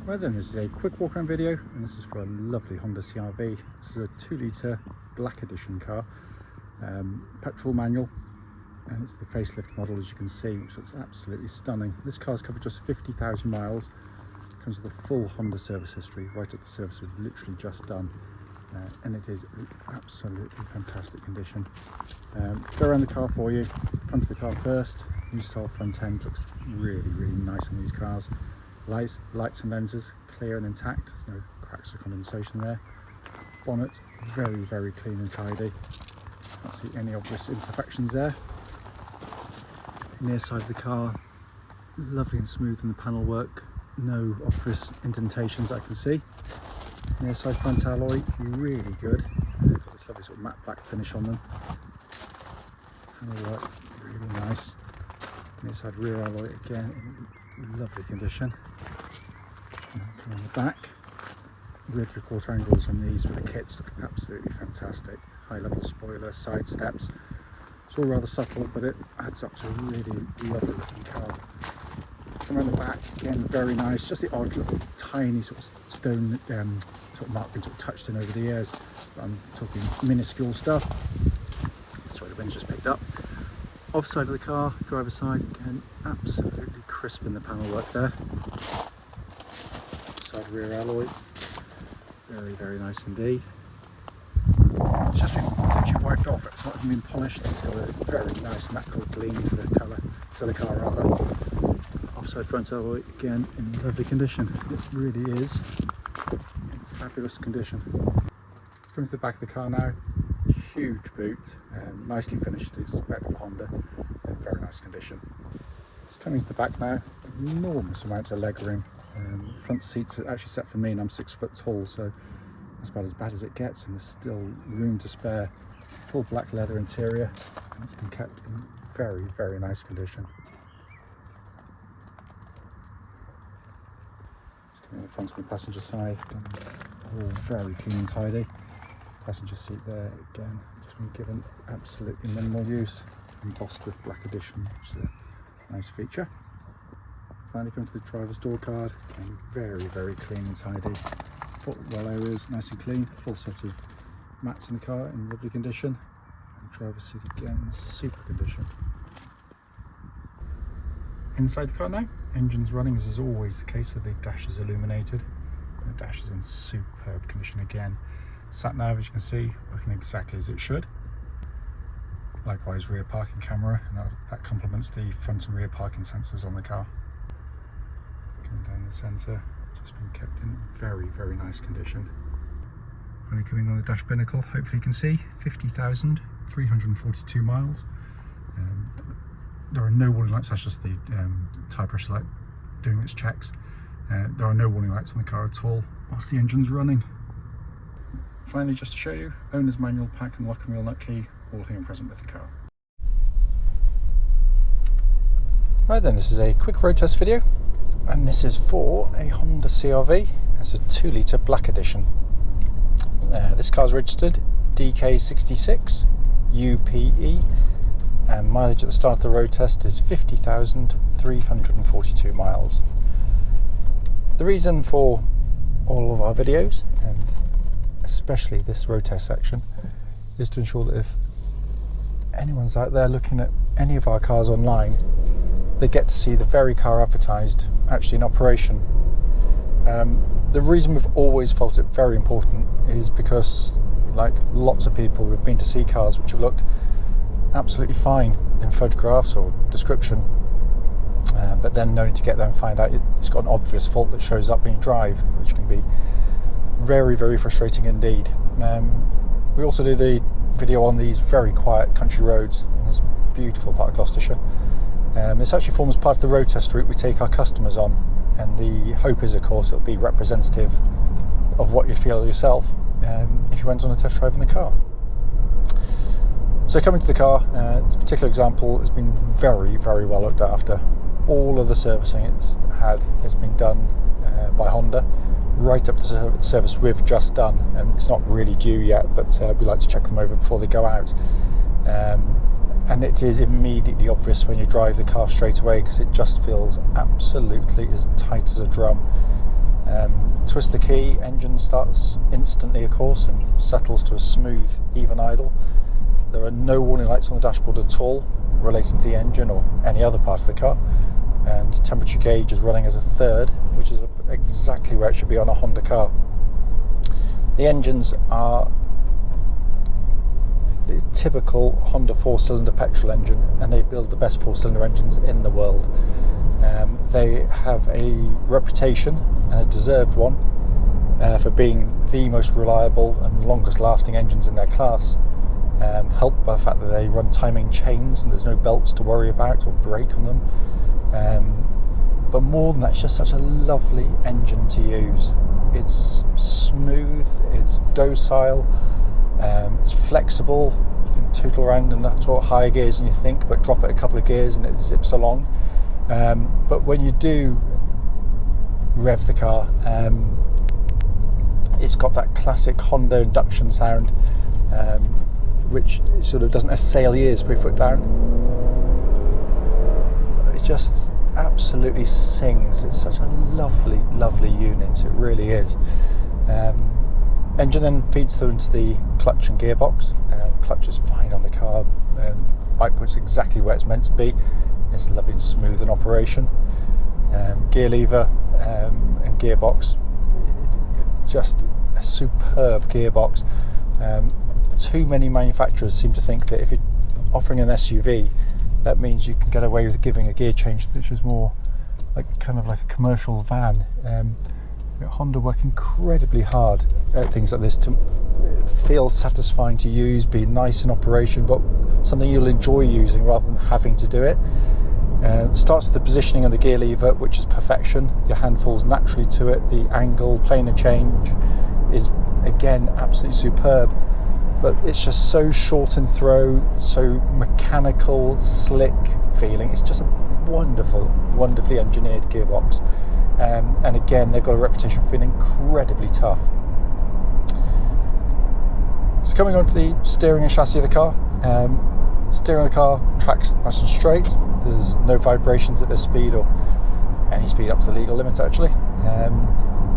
Right then, this is a quick walk around video, and this is for a lovely Honda CR-V. This is a 2-litre black edition car, petrol manual, and it's the facelift model, as you can see, which looks absolutely stunning. This car's covered just 50,000 miles, comes with a full Honda service history, right up the service we've literally just done, and it is in absolutely fantastic condition. Go around the car for you. Front of the car first. New style front end, looks really nice on these cars. Lights and lenses clear and intact, there's no cracks or condensation there. Bonnet very clean and tidy, can't see any obvious imperfections there. Near side of the car, lovely and smooth in the panel work, no obvious indentations I can see. Near side front alloy, really good, they've got this lovely sort of matte black finish on them. Panel work, really nice. Near side rear alloy, again in lovely condition. Come on the back, rear 3/4 angles on these with the kits look absolutely fantastic. High level spoiler, side steps, it's all rather subtle, but it adds up to a really lovely looking car. Come around the back, again very nice, just the odd little tiny sort of stone sort of mark being sort of touched in over the years, but I'm talking minuscule stuff. Sorry, the wind's just picked up. Off side of the car, driver's side, again absolutely crisp in the panel work there. Side rear alloy, very nice indeed. It's just been literally wiped off, it's not even been polished, it's got a very nice natural gleam to the colour, to the car rather. Offside front alloy, again in lovely condition. This really is in fabulous condition. Let's come to the back of the car now. Huge boot, nicely finished to expect of Honda, in very nice condition. Just coming to the back now, enormous amounts of leg room. Front seats are actually set for me and I'm 6 foot tall, so that's about as bad as it gets, and there's still room to spare. Full black leather interior, and it's been kept in very nice condition. Just coming in the front of the passenger side, all very clean and tidy. Passenger seat there, again, just been given absolutely minimal use, embossed with black edition, which is a nice feature. Finally come to the driver's door card, again very clean and tidy. Footwell areas nice and clean, full set of mats in the car in lovely condition. And the driver's seat again in super condition. Inside the car now, engine's running as is always the case, so the dash is illuminated. And the dash is in superb condition again. Sat nav, as you can see, working exactly as it should. Likewise rear parking camera, and that complements the front and rear parking sensors on the car. Coming down the centre, just been kept in very nice condition. When you're coming on the dash binnacle, hopefully you can see 50,342 miles. There are no warning lights, that's just the tyre pressure light doing its checks. There are no warning lights on the car at all whilst the engine's running. Finally, just to show you, owner's manual, pack and lock and wheel nut key, all here and present with the car. Right then, this is a quick road test video, and this is for a Honda CR-V. It's a 2-litre black edition. This car's registered DK66UPE, and mileage at the start of the road test is 50,342 miles. The reason for all of our videos, and especially this road test section, is to ensure that if anyone's out there looking at any of our cars online, they get to see the very car advertised actually in operation. The reason we've always felt it very important is because, like lots of people, we've been to see cars which have looked absolutely fine in photographs or description, but then knowing to get there and find out it's got an obvious fault that shows up when you drive, which can be very frustrating indeed. We also do the video on these very quiet country roads in this beautiful part of Gloucestershire. This actually forms part of the road test route we take our customers on, and the hope is, of course, it'll be representative of what you'd feel yourself if you went on a test drive in the car. So coming to the car, this particular example has been very well looked after. All of the servicing it's had has been done by Honda, right up to the service we've just done, and it's not really due yet, but we like to check them over before they go out. And it is immediately obvious when you drive the car straight away, because it just feels absolutely as tight as a drum. Twist the key, engine starts instantly, of course, and settles to a smooth, even idle. There are no warning lights on the dashboard at all relating to the engine or any other part of the car. And temperature gauge is running as a third, which is exactly where it should be on a Honda car. The engines are the typical Honda 4-cylinder petrol engine, and they build the best 4-cylinder engines in the world. They have a reputation, and a deserved one, for being the most reliable and longest lasting engines in their class, helped by the fact that they run timing chains and there's no belts to worry about or brake on them. But more than that, it's just such a lovely engine to use. It's smooth, it's docile, it's flexible. You can tootle around in that sort of higher gears than you think, but drop it a couple of gears and it zips along. But when you do rev the car, it's got that classic Honda induction sound, which sort of doesn't assail your ears, put your foot down. It just absolutely sings. It's such a lovely, lovely unit. It really is. Engine then feeds through into the clutch and gearbox. Clutch is fine on the car. Bike puts exactly where it's meant to be. It's lovely and smooth in operation. Gear lever and gearbox, just a superb gearbox. Too many manufacturers seem to think that if you're offering an SUV, that means you can get away with giving a gear change, which is more like kind of like a commercial van. Honda work incredibly hard at things like this to feel satisfying to use, be nice in operation, but something you'll enjoy using rather than having to do it. Starts with the positioning of the gear lever, which is perfection. Your hand falls naturally to it. The angle, planar change is again absolutely superb, but it's just so short in throw, so mechanical, slick feeling. It's just a wonderful, wonderfully engineered gearbox. And again, they've got a reputation for being incredibly tough. So coming on to the steering and chassis of the car. Steering of the car tracks nice and straight. There's no vibrations at this speed or any speed up to the legal limit actually.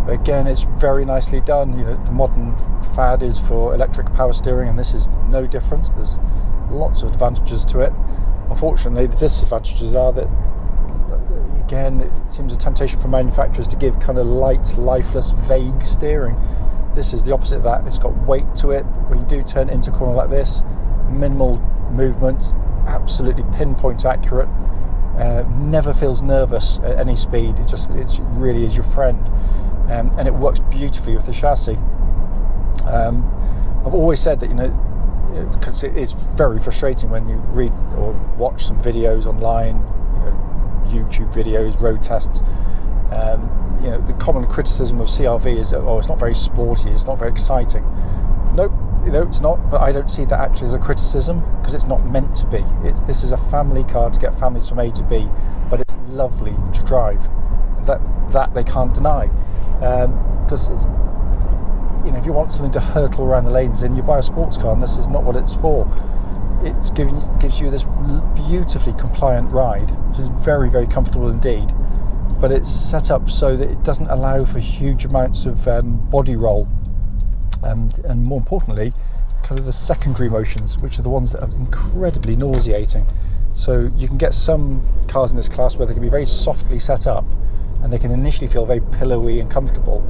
But again, it's very nicely done. The modern fad is for electric power steering, and this is no different. There's lots of advantages to it. Unfortunately, the disadvantages are that, again, it seems a temptation for manufacturers to give kind of light, lifeless, vague steering. This is the opposite of that. It's got weight to it. When you do turn into a corner like this, minimal movement, absolutely pinpoint accurate, never feels nervous at any speed. It really is your friend, and it works beautifully with the chassis. I've always said that, because it is very frustrating when you read or watch some videos online, YouTube videos, road tests. The common criticism of CR-V is that, it's not very sporty, it's not very exciting. Nope, it's not, but I don't see that actually as a criticism, because it's not meant to be. This is a family car to get families from A to B, but it's lovely to drive, and that they can't deny. Because it's, if you want something to hurtle around the lanes in, you buy a sports car, and this is not what it's for. It gives you this beautifully compliant ride, which is very, very comfortable indeed. But it's set up so that it doesn't allow for huge amounts of body roll, and more importantly, kind of the secondary motions, which are the ones that are incredibly nauseating. So you can get some cars in this class where they can be very softly set up, and they can initially feel very pillowy and comfortable,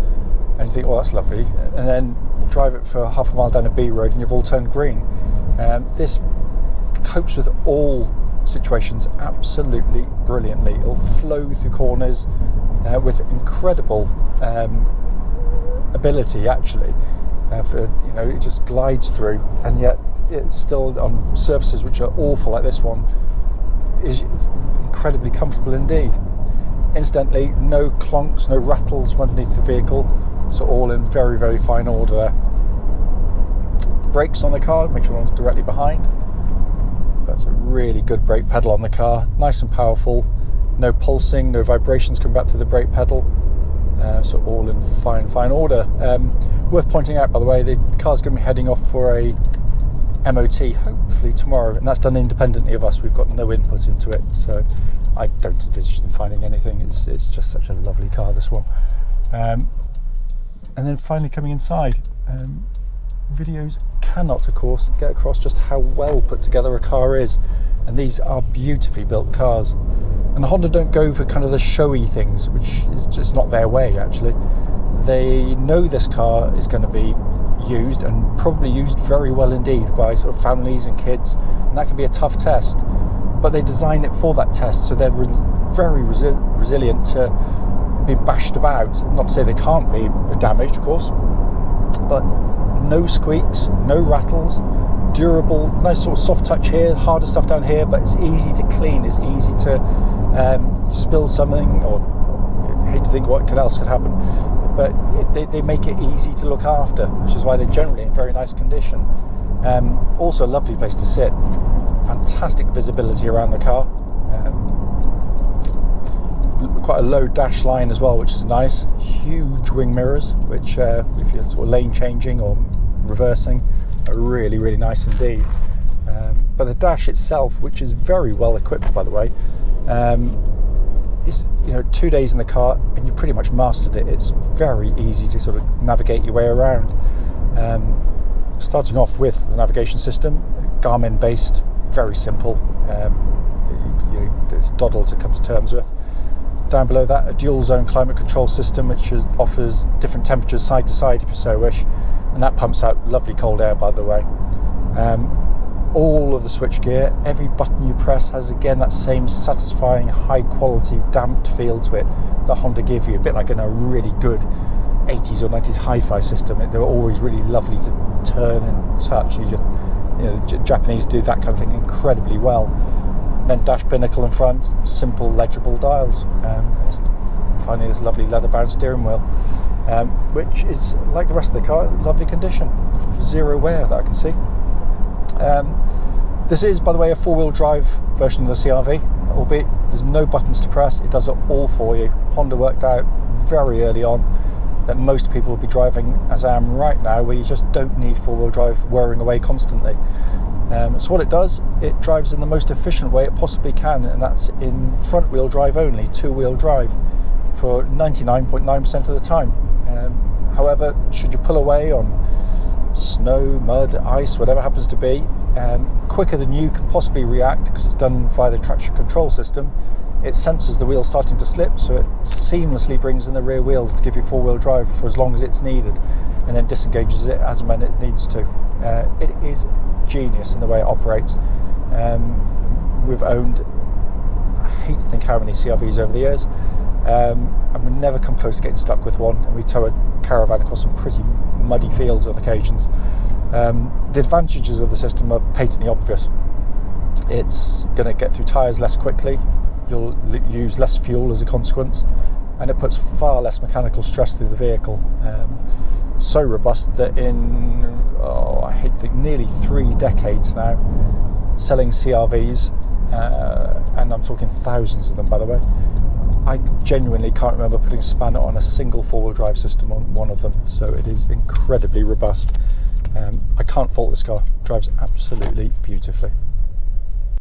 and you think, that's lovely, and then drive it for half a mile down a B road and you've all turned green. This copes with all situations absolutely brilliantly. It'll flow through corners with incredible ability actually. It just glides through, and yet it's still on surfaces which are awful like this one is incredibly comfortable indeed. Incidentally, no clonks, no rattles from underneath the vehicle, so all in very, very fine order there. Brakes on the car, make sure one's directly behind. That's a really good brake pedal on the car, nice and powerful, no pulsing, no vibrations coming back through the brake pedal, so all in fine order. Worth pointing out, by the way, the car's going to be heading off for a MOT hopefully tomorrow, and that's done independently of us. We've got no input into it, so I don't envisage them finding anything. It's just such a lovely car, this one. And then finally coming inside, videos cannot, of course, get across just how well put together a car is. And these are beautifully built cars. And Honda don't go for kind of the showy things, which is just not their way, actually. They know this car is going to be used, and probably used very well indeed, by sort of families and kids, and that can be a tough test. But they design it for that test, so they're very resilient to being bashed about. Not to say they can't be damaged, of course, but no squeaks, no rattles, durable, nice sort of soft touch here, harder stuff down here, but it's easy to clean, it's easy to spill something, or I hate to think what else could happen, but they make it easy to look after, which is why they're generally in very nice condition. Also a lovely place to sit, fantastic visibility around the car, quite a low dash line as well, which is nice. Huge wing mirrors, which if you're sort of lane changing or reversing, are really, really nice indeed. But the dash itself, which is very well equipped, by the way, is 2 days in the car and you pretty much mastered it. It's very easy to sort of navigate your way around. Starting off with the navigation system, Garmin based, very simple. It's doddle to come to terms with. Down below that, a dual zone climate control system, which offers different temperatures side to side if you so wish, and that pumps out lovely cold air, by the way. All of the switchgear, every button you press has again that same satisfying high quality damped feel to it that Honda give you, a bit like in a really good 80s or 90s hi-fi system. They were always really lovely to turn and touch. Japanese do that kind of thing incredibly well. Then dash binnacle in front, simple legible dials. Finally this lovely leather-bound steering wheel, which is, like the rest of the car, in lovely condition. Zero wear that I can see. This is, by the way, a four-wheel drive version of the CR-V, albeit there's no buttons to press. It does it all for you. Honda worked out very early on that most people will be driving as I am right now, where you just don't need four-wheel drive whirring away constantly. So what it does, it drives in the most efficient way it possibly can, and that's in front-wheel drive only, two-wheel drive, for 99.9% of the time. However, should you pull away on snow, mud, ice, whatever happens to be, quicker than you can possibly react, because it's done via the traction control system, it senses the wheels starting to slip, so it seamlessly brings in the rear wheels to give you four-wheel drive for as long as it's needed, and then disengages it as and when it needs to. It is genius in the way it operates. We've owned, I hate to think how many CR-Vs over the years, and we've never come close to getting stuck with one, and we tow a caravan across some pretty muddy fields on occasions. The advantages of the system are patently obvious. It's going to get through tyres less quickly, you'll use less fuel as a consequence, and it puts far less mechanical stress through the vehicle. So robust that in, I hate to think, nearly 3 decades now, selling CR-Vs, and I'm talking thousands of them, by the way, I genuinely can't remember putting a spanner on a single four-wheel drive system on one of them, so it is incredibly robust. I can't fault this car, drives absolutely beautifully.